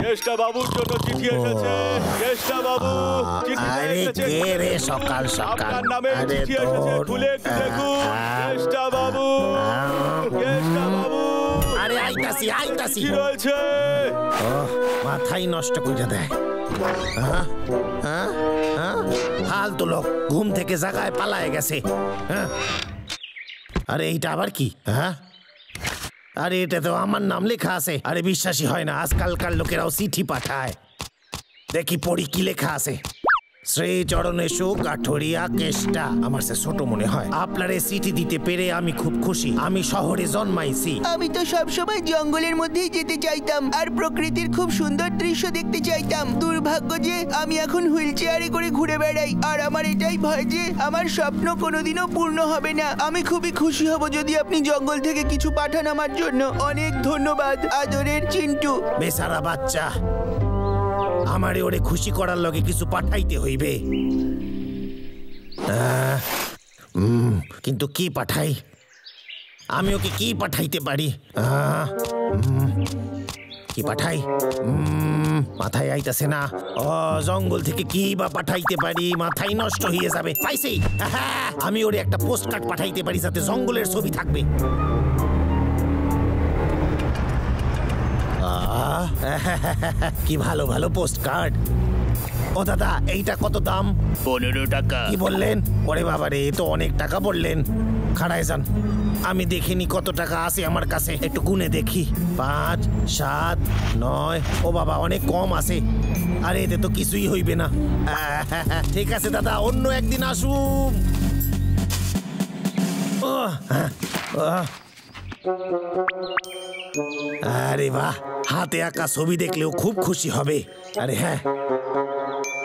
কেষ্টা বাবুর জন্য চিঠি এসেছে। কেষ্টা বাবু, আরে কে রে সকাল সকাল? আপনার নামে চিঠি এসেছে, খুলে একটু দেখুন। কেষ্টা বাবু, কেষ্টা বাবু, আরে আইতাছি আইতাছি। কি রয়েছে? মাথাই নষ্ট করে দেয়। ফালতু লোক ঘুম থেকে জায়গায় পালায় গেছে। আরে এইটা আবার কি? আরে এটা তো আমার নাম লেখা আছে। আরে বিশ্বাসই হয় না, আজকালকার লোকেরাও চিঠি পাঠায়। দেখি পড়ি কি লেখা আছে। শ্রী চরণেশু কাঠুরিয়া কেষ্টা। আমার সে ছোট মনে হয়। আপনারে চিঠি দিতে পেরে আমি খুব খুশি। আমি শহরে জন্মাইছি। আমি তো সবসময় জঙ্গলের মধ্যেই যেতে চাইতাম আর প্রকৃতির খুব সুন্দর দৃশ্য দেখতে চাইতাম। দুর্ভাগ্য যে আমি এখন হুইল চেয়ারে করে ঘুরে বেড়াই, আর আমার এটাই ভয় যে আমার স্বপ্ন কোনোদিনও পূর্ণ হবে না। আমি খুবই খুশি হব যদি আপনি জঙ্গল থেকে কিছু পাঠান আমার জন্য। অনেক ধন্যবাদ, আদরের চিন্টু। বেচারা বাচ্চা, আমারে ওরে খুশি করার লগে কিছু পাঠাইতে হইবে। কিন্তু কি পাঠাই? আমি ওকে কি পাঠাইতে পারি? কি পাঠাই? মাথায় আইতাছে না। ও জঙ্গল থেকে কি বা পাঠাইতে পারি? মাথায় নষ্ট হয়ে যাবে। পাইছি, আমি ওরে একটা পোস্ট কার্ড পাঠাইতে পারি যাতে জঙ্গলের ছবি থাকবে। কি ভালো ভালো পোস্ট কার্ড। ও দাদা, এইটা কত দাম? 15 টাকা। কি বললেন? ওরে বাবা রে, তো অনেক টাকা বললেন। খাড়ায় যান, আমি দেখিনি কত টাকা আছে আমার কাছে। একটু গুনে দেখি। 5, 7, 9। ও বাবা, অনেক কম আছে। আরে এতে তো কিছুই হইবে না। ঠিক আছে দাদা, অন্য একদিন আসুন। আরে বাহ, হাতে আঁকা ছবি দেখলেও খুব খুশি হবে। আরে হ্যাঁ,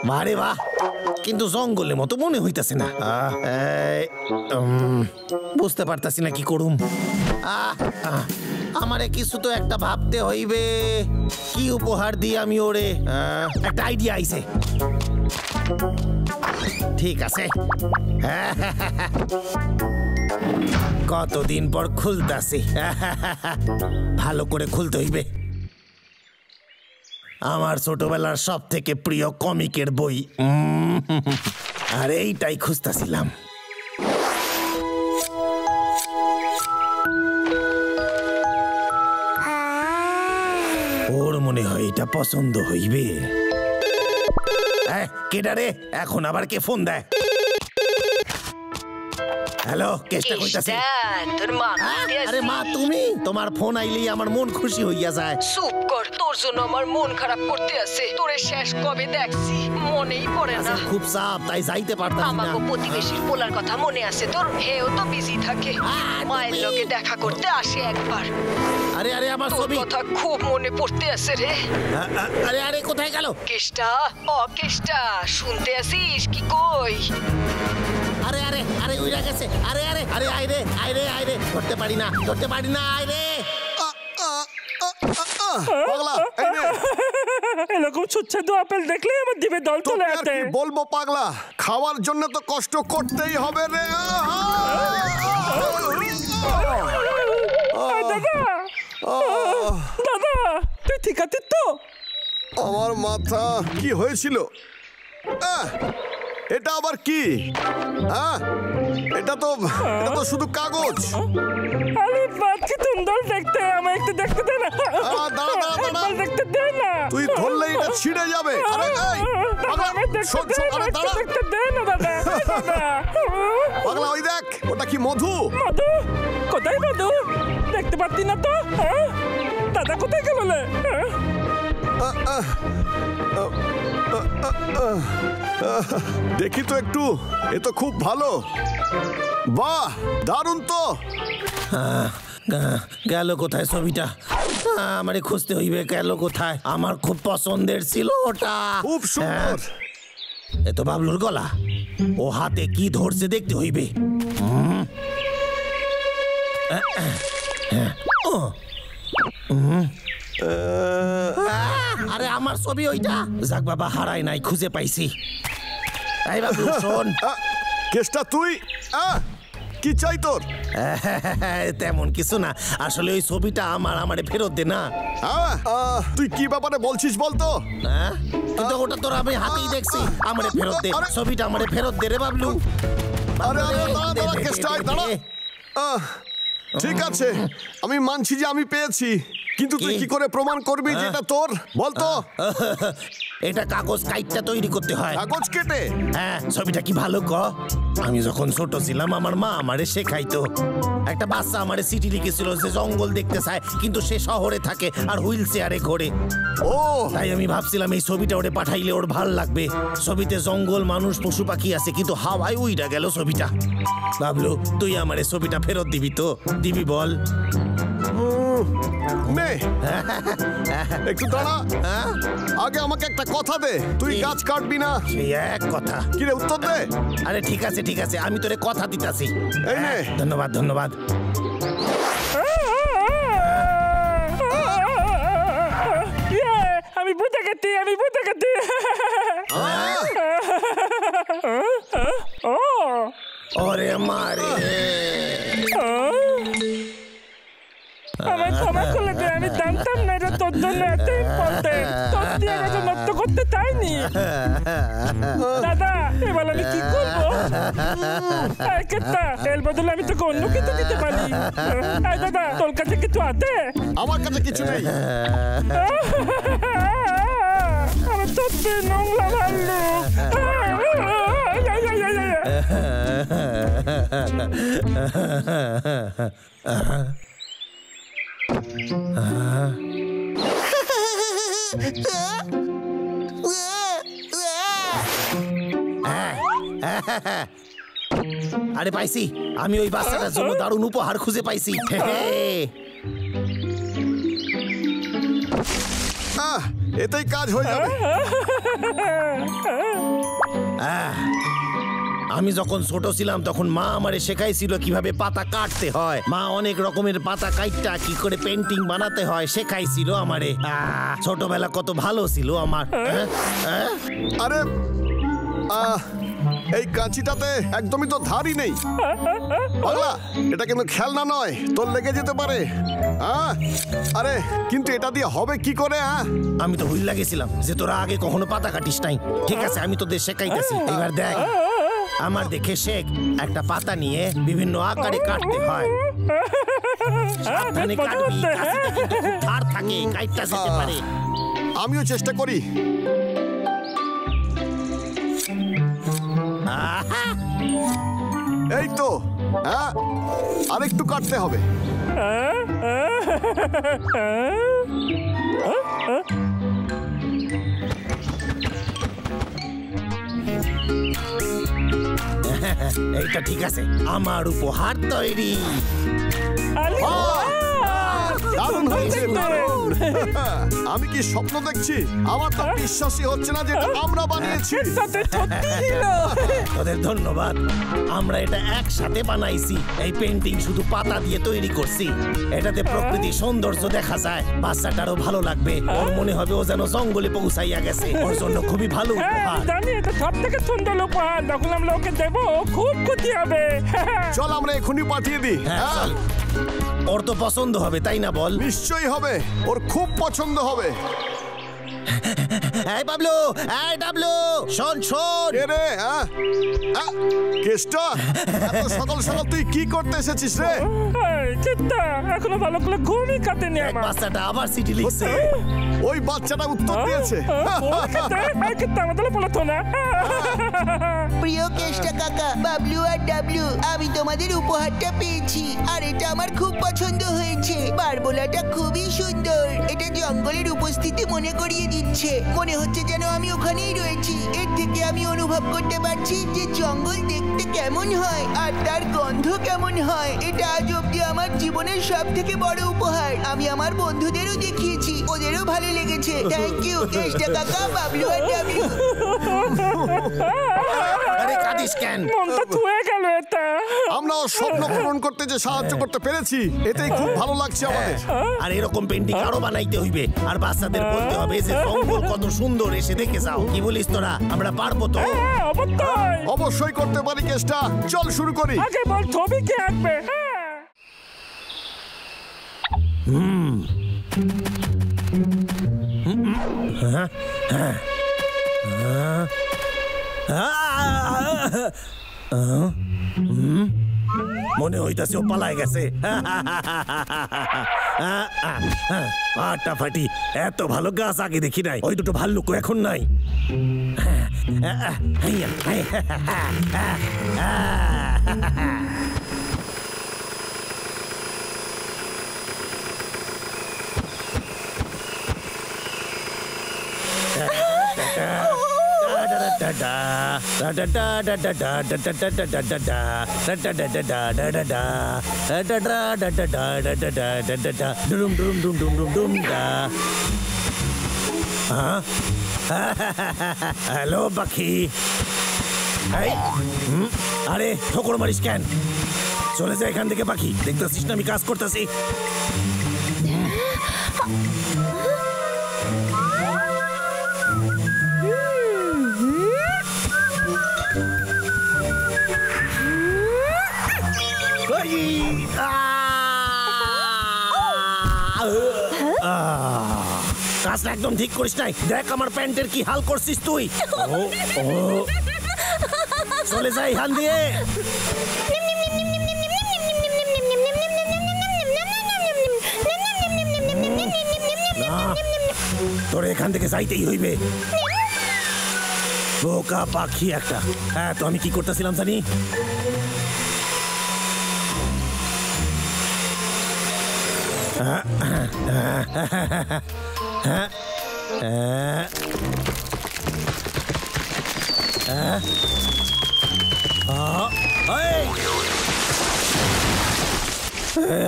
বারে বাহ, কিন্তু জঙ্গলের মতো মনে হইতাছে না। বুঝতে পারতাছি না কি করুম। আমারে কিছু তো একটা ভাবতে হইবে। কি উপহার দিই আমি ওরে? একটা আইডিয়া আইছে। ঠিক আছে, কতদিন পর খুলতাছি। ভালো করে খুলতে হইবে। আমার ছোটবেলার সব থেকে প্রিয় কমিকের বই। আর এইটাই খুঁজতেছিলাম। ওর মনে হয় এটা পছন্দ হইবে। কেডা রে? এখন আবার কে ফোন দেয়? হ্যালো, কেষ্টা কইতাছে। তোর মা। আরে মা, তুমি? তোমার ফোন আইলেই আমার মন খুশি হইয়া যায়। চুপ কর, তোর জন্য আমার মন খারাপ করতে আছে। তোরে শেষ কবে দেখছি মনেই পড়ে না। খুব চাপ, তাই যাইতে পারতাম না। আমাকে প্রতিবেশীর পোলার কথা মনে আছে তোর? হেও তো বিজি থাকে, মায়ের লগে দেখা করতে আসে একবার। আরে আরে, আমার ছবি কথা খুব মনে পড়তে আছে রে। আরে আরে, কোথায় গেল কেষ্টা? ও কেষ্টা, শুনতে আসিস কি কই? আরে আরে আরে, উইরা গেছে। আরে আরে আরে, আইরে আইরে আইরে, ধরতে পারি না, ধরতে পারি না। আইরে পাগলা, এই নে। এরকম সুচ্ছাদু আপেল দেখলে আমার দিবে দল চলে আসে। কি বলবো পাগলা, খাওয়ার জন্য তো কষ্ট করতেই হবে রে। দাদা, দাদা, তুই ঠিক আছিস তো? আমার মাথা কি হয়েছিল? এটা আবার কি? এটা তো শুধু কাগজ। আরে বাদ, কি সুন্দর দেখতে। আমায় একটু দেখতে দে না। দাঁড়া, দেখতে দে না। তুই ধরলে এটা ছিঁড়ে যাবে। আরে দেখতে দে না দাদা। পাগলা, ওই দেখ, ওটা কি মধু? মধু? কোথায় মধু? দেখতে পাচ্ছি না তো। দাদা কোথায় গেল? দেখি তো একটু। এ তো খুব ভালো। বাহ, দারুণ তো। গেল কোথায় ছবিটা? আমারে খুঁজতে হইবে। গেল কোথায়? আমার খুব পছন্দের ছিল ওটা। খুব সুন্দর। এ তো বাবলুর গলা। ও হাতে কি ধরছে দেখতে হইবে। আরে আমার ছবি ওইটা। যাক বাবা, হারাই নাই, খুঁজে পাইছি। এই বাবলু শোন। কেষ্টা, তুই কি চাই তোর? তেমন কিছু না, আসলে ওই ছবিটা আমারে ফেরত দে না। তুই কি ব্যাপারে বলছিস বলতো? কিন্তু ওটা তোর আমি হাতেই দেখছি। আমারে ফেরত দে ছবিটা, আমারে ফেরত দে রে বাবলু। আরে দাঁড়া কেষ্টা, দাঁড়া। ঠিক আছে, আমি মানছি যে আমি পেয়েছি, কিন্তু তুই কি করে প্রমাণ করবি যে এটা তোর বলতো? এটা কাগজ কাইটটা তৈরি করতে হয়। কাগজ কেটে? হ্যাঁ, ছবিটা কি ভালো ক। আমি যখন ছোট ছিলাম আমার মা আমারে শেখাইতো। একটা বাচ্চা আমারে চিঠি লিখেছিল যে জঙ্গল দেখতে চায়, কিন্তু সে শহরে থাকে আর হুইল চেয়ারে ঘোরে। ও, তাই আমি ভাবছিলাম এই ছবিটা ওরে পাঠাইলে ওর ভাল লাগবে। ছবিতে জঙ্গল, মানুষ, পশু পাখি আছে, কিন্তু হাওয়ায় উইড়া গেল ছবিটা। বাবলু, তুই আমারে ছবিটা ফেরত দিবি তো? দিবি বল। নে একটু দাঁড়া, আগে আমাকে একটা কথা দে, তুই গাছ কাটবি না। সেই এক কথা। কি রে, উত্তর দে। আরে ঠিক আছে ঠিক আছে, আমি তোরে কথা দিতাছি। এই নে। ধন্যবাদ ধন্যবাদ। আমি বুঝে গেছি, আমি বুঝে গেছি। ওরে মারে, আমার ক্ষমা করে দে, আমি জানতাম না এটা তোর জন্য এত ইম্পর্টেন্ট। তোর দিয়ে এটা নষ্ট করতে চাইনি। দাদা, এবার আমি কি করবো? এর বদলে আমি তোকে অন্য কিছু দিতে পারি। দাদা, তোর কাছে কিছু আছে? আমার কাছে কিছু নেই। আমার সত্যি নোংরা ভাল্লুক। আরে পাইছি, আমি ওই বাচ্চাটার জন্য দারুণ উপহার খুঁজে পাইছি। এতেই কাজ হয়ে যাবে। আমি যখন ছোট ছিলাম তখন মা আমারে শেখাইছিল কিভাবে পাতা কাটতে হয়। মা অনেক রকমের পাতা কাটটা কি করে পেন্টিং বানাতে হয় শেখাইছিল আমারে। ছোটবেলা কত ভালো ছিল আমার। আরে এই কাঁচিটাতে একদমই তো ধারই নেই। পাগলা, এটা কিন্তু খেলনা নয়, তোর লেগে যেতে পারে। আরে কিন্তু এটা দিয়ে হবে কি করে? আমি তো ভুল লাগেছিলাম যে তোরা আগে কখনো পাতা কাটিস নাই। ঠিক আছে, আমি তোদের শেখাইতেছি। এবার দেখ, আমার দেখে শেখ। একটা পাতা নিয়ে বিভিন্ন আকারে কাটতে হয়। সাবধানে কাটবি, কাঁচিটা কিন্তু খুব ধার থাকে, কাটটা যেতে পারে। আমিও চেষ্টা করি। এই তো, আরেকটু কাটতে হবে। এইটা ঠিক আছে, আমার উপহার তৈরি। দারুণ হয়েছে, দারুণ। আমি কি স্বপ্ন দেখছি? আমার তো বিশ্বাসই হচ্ছে না যে এটা আমরা বানিয়েছি। তোদের ধন্যবাদ। আমরা এটা একসাথে বানাইছি। এই পেন্টিং শুধু পাতা দিয়ে তৈরি করছি। এটাতে প্রকৃতির সৌন্দর্য দেখা যায়। বাচ্চাটারও ভালো লাগবে। ওর মনে হবে ও যেন জঙ্গলে পৌঁছাইয়া গেছে। ওর জন্য খুবই ভালো উপহার। জানি এটা সব থেকে সুন্দর উপহার। যখন আমরা ওকে দেবো খুব খুশি হবে। চল আমরা এখনই পাঠিয়ে দিই। ওর তো পছন্দ হবে, তাই না বল? নিশ্চয়ই হবে, ওর খুব পছন্দ হবে। এই বাবলু, এই ডাবলু, শোন শোন। রে কেষ্টা, এত সকাল সকাল তুই কি করতে এসেছিস রে? চিত্তা, এখনো ভালো করে ঘুমই কাটেনি আমার। বাচ্চাটা আবার চিঠি লিখছে। ওই বাচ্চাটা উত্তর দিয়েছে। প্রিয় কেষ্টা কাকা, বাবলু আর ডাবলু, আমি তোমাদের উপহারটা পেয়েছি আর এটা আমার খুব পছন্দ হয়েছে। বারবোলাটা খুবই সুন্দর। এটা জঙ্গলের উপস্থিতি মনে করিয়ে দিচ্ছে। মনে হচ্ছে যেন আমি ওখানেই রয়েছি। এর থেকে আমি অনুভব করতে পারছি যে জঙ্গল দেখতে কেমন হয় আর তার গন্ধ কেমন হয়। এটা আজ অব্দি আমার জীবনের সব থেকে বড় উপহার। আমি আমার বন্ধুদেরও দেখিয়েছি, ওদেরও ভালো লেগেছে। থ্যাংক ইউ কেষ্টা কাকা, বাবলু আর ডাবলু। আরে কাঁদিস কেন? মনটা ছুঁয়ে গেল এটা। আমরা স্বপ্ন পূরণ করতে যে সাহায্য করতে পেরেছি, এটাই খুব ভালো লাগছে আমাদের। আর এরকম পেন্টিং আরো বানাইতে হইবে। আর বাচ্চাদের বলতে হবে যে জঙ্গল কত সুন্দর, এসে দেখে যাও। কি বলিস তোরা? আমরা পারবো তো? অবশ্যই করতে পারি কেষ্টা। চল শুরু করি। আগে বল ছবি কে আঁকবে? মনে হইতাছে ও পালায় গেছে। ফাটাফাটি, এত ভালো গাছ আগে দেখি নাই। ওই দুটো ভাল্লুক এখন নাই। হ্যালো পাখি। আরে ঠোকর মারিস কেন? চলে যা এখান থেকে পাখি। দেখতেছিস না আমি কাজ করতেছি। কাজটা একদম ঠিক করিস নাই। দেখ আমার প্যান্টের কি হাল করছিস তুই। চলে যাই এখান দিয়ে। তোর এখান থেকে যাইতেই হইবে। বোকা পাখি একটা। হ্যাঁ, তো আমি কি করতেছিলাম জানি?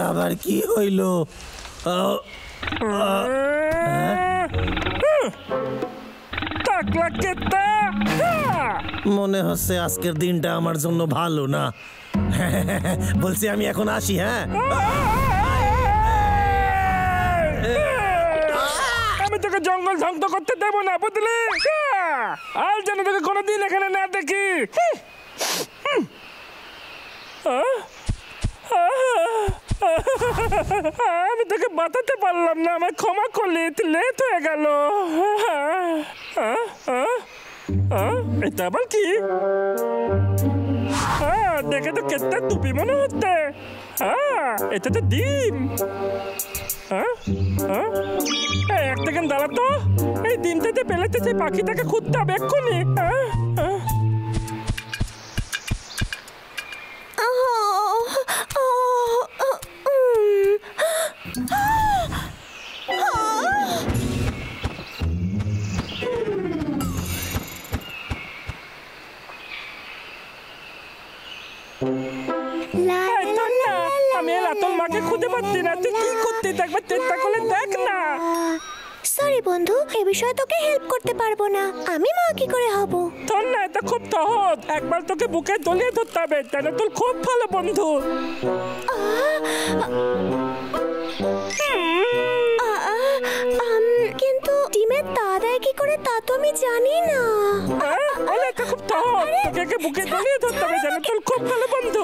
আবার কি হইল? মনে হচ্ছে আজকের দিনটা আমার জন্য ভালো না। বলছি আমি এখন আসি। হ্যাঁ, আমি তোকে জঙ্গল ধ্বংস করতে দেবো না, বুঝলি? আর যেন তোকে কোনোদিন এখানে না দেখি। আমি তোকে বাঁচাতে পারলাম না, আমার ক্ষমা করলি, লেট হয়ে গেল। এটা আবার কি? দেখে তো কেটটা টুপি মনে হচ্ছে। এটা তো ডিম। এক সেকেন্ড দাঁড়া তো। এই ডিমটাতে পেলেতে সেই পাখিটাকে খুঁজতে হবে এক্ষুনি। আমি রাতল মাকে খুঁজে পাচ্ছি না। তুই কি করতে একবার চেষ্টা করে দেখ না। সরি বন্ধু, এ বিষয়ে তোকে হেল্প করতে পারবো না। আমি মা কি করে হব? তোর না, এটা খুব সহজ। একবার তোকে বুকে জড়িয়ে ধরতে হবে। তাহলে তোর খুব ভালো বন্ধু। কিন্তু ডিমের দাদাই কি করে তা তো আমি জানি না। এটা খুব সহজ। তোকে বুকে জড়িয়ে ধরতে হবে। তাহলে তোর খুব ভালো বন্ধু।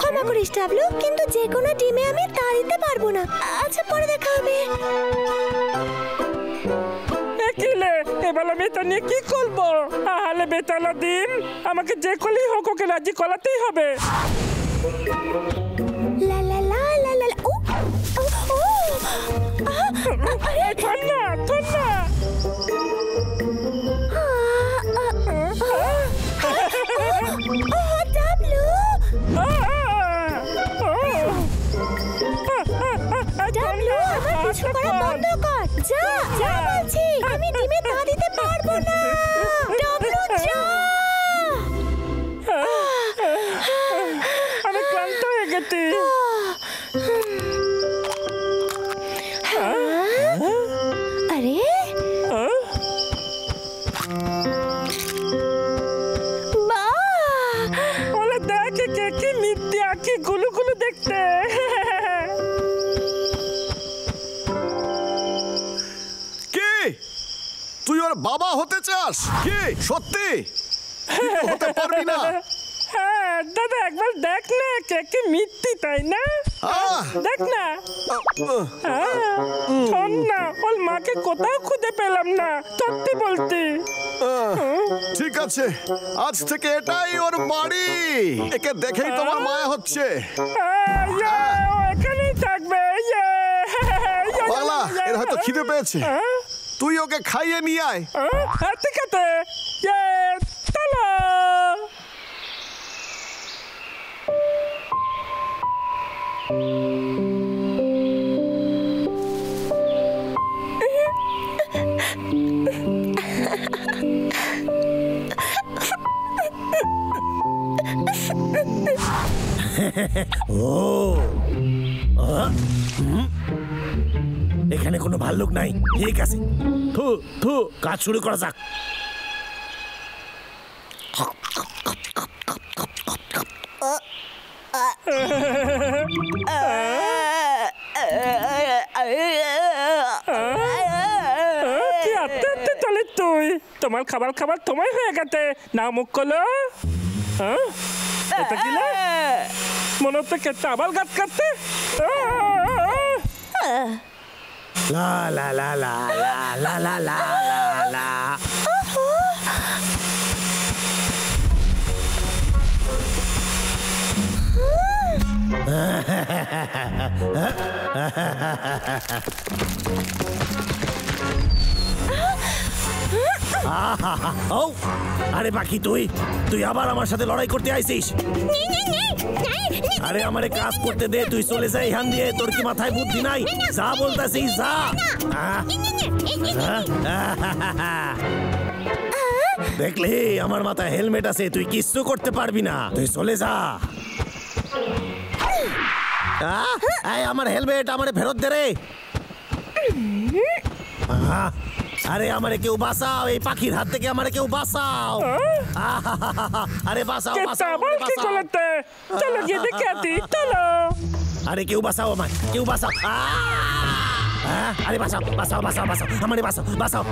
ক্ষমা করিস ডাবলু, কিন্তু যে কোনো ডিমে আমি তা দিতে পারবো না। আচ্ছা, পরে দেখা হবে। এবার আমি এটা নিয়ে কি করবো? তাহলে বেতালা দিন আমাকে যে করেই হোক ওকে রাজি করাতেই হবে। লা লা লা লা লা। ও ও আরে ঠান্ডা ঠান্ডা। ডাবলু, ডাবলু, আমার কিছু করা বন্ধ কর। যা যা বলছি। আমি ডিমে তা দিতে পারবো না। ডাবলু, যা। আমি ক্লান্ত হয়ে গেছি। আরে বলে দেখ কে কি মিথ্যে আঁকি গুলু গুলু দেখতে। তুই ওর বাবা হতে চাস কি? সত্যি হতে পারবি না। হ্যাঁ দাদা, একবার দেখ না কে কি মিথ্যে, তাই না? দেখ না শোন না, ওর মাকে কোথাও খুঁজে পেলাম না, সত্যি বলতি। ঠিক আছে, আজ থেকে এটাই ওর বাড়ি। একে দেখেই তোমার মায়া হচ্ছে। এখানেই থাকবে। পাগলা, এর হয়তো খিদে পেয়েছে, তুই ওকে খাইয়ে নিয়ে আয়। ঠিক আছে, চলো। এখানে কোনো ভাল্লুক নাই। ঠিক আছে, কাজ শুরু করা যাক। তুই তোমার খাবার খাবার তোমায় হয়ে গেছে না, মুখ করলো। এটা কি মনে হচ্ছে কেটে আবার গাছ কাটতে। লা লা লা লা লা লা লা লা। আরে বাকি তুই আবার আমার সাথে লড়াই করতে আইছিস? আরে আমারে কাজ করতে দে, তুই চলে যাই এখান দিয়ে। তোর কি মাথায় বুদ্ধি নাই? যা বলতেছিস যা। দেখলি আমার মাথায় হেলমেট আছে, তুই কিচ্ছু করতে পারবি না, তুই চলে যা। আমার হেলমেট আমারে ফেরত দে রে। আরে আমারে কেউ বাঁচাও, এই পাখির হাত থেকে আমারে কেউ বাঁচাও। আরে বাঁচাও বাঁচাও। চলো গিয়ে দেখে আসি, চলো। আরে কেউ বাঁচাও আমায়, কেউ বাঁচাও। আরে বাঁচাও বাঁচাও বাঁচাও বাঁচাও, আমারে বাঁচাও বাঁচাও।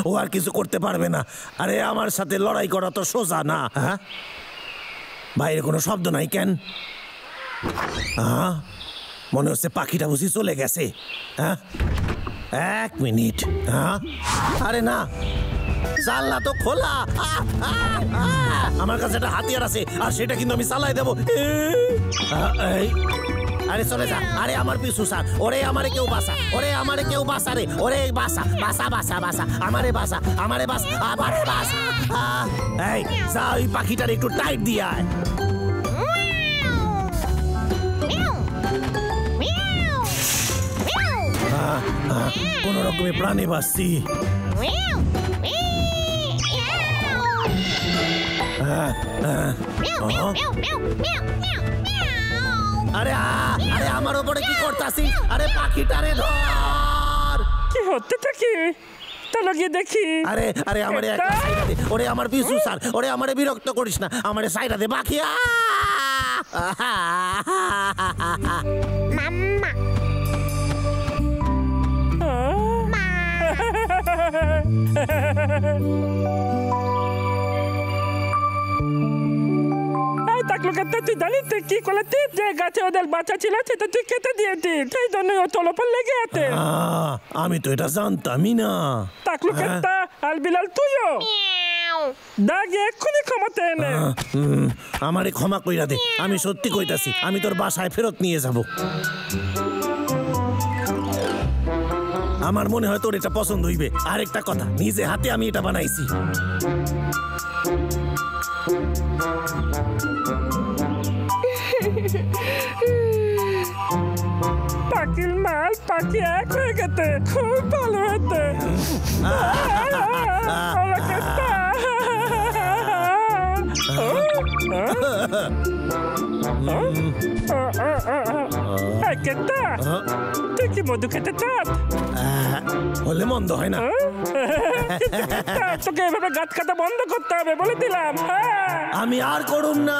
ও আর কিছু করতে পারবে না। আরে আমার সাথে লড়াই করা তো সোজা না। বাইরে কোনো শব্দ নাই কেন? মনে হচ্ছে পাখিটা বুঝি চলে গেছে। এক মিনিট। আরে না, জানলা তো খোলা। আমার কাছে একটা হাতিয়ার আছে, আর সেটা কিন্তু আমি চালাই দেবো। আরে চলে যা। আরে আমার পিছু স্যার। ওরে আমারে কেউ বাসা, ওরে আমারে কেউ বাসা রে। ওরে বাসা বাসা বাসা বাসা, আমারে বাসা, আমারে বাসা, আমারে বাসা। এই যা, ওই পাখিটার একটু টাইট দিয়ে আয়। কোন রকমে প্রাণে বাঁচছি। আরে আরে আমার উপরে কি করতাছিস? আরে পাখিটারে ধর। কি হতে থাকি? চলো গিয়ে দেখি। আরে আরে আমারে একটা সাইডা দে। ওরে আমার পিছু স্যার, ওরে আমারে বিরক্ত করিস না, আমারে সাইডা দে বাকি। মাম্মা তুই জানিস তুই কি করেছিস? যে গাছে ওদের বাচ্চা ছিল সেটা তুই কেটে দিয়েছিস, সেই জন্য ও তোর ওপর লেগে আছে। আমি তো এটা জানতামই না। টাকলু কেটটা আর বিলাল তুইও দাগে এক্ষুনি ক্ষমাতে এনে আমারে ক্ষমা কইরা দে। আমি সত্যি কইতাছি, আমি তোর বাসায় ফেরত নিয়ে যাব। আমার মনে হয় তোর এটা পছন্দ হইবে। আরেকটা কথা, নিজে হাতে আমি এটা বানাইছি। পাখির মাল পাখি এক হয়ে গেছে, খুব ভালো হয়েছে। তুই কি মধু খেতে চাস? হলে মন্দ হয় না। তোকে এভাবে গাছ কাটা বন্ধ করতে হবে বলে দিলাম। আমি আর করুম না।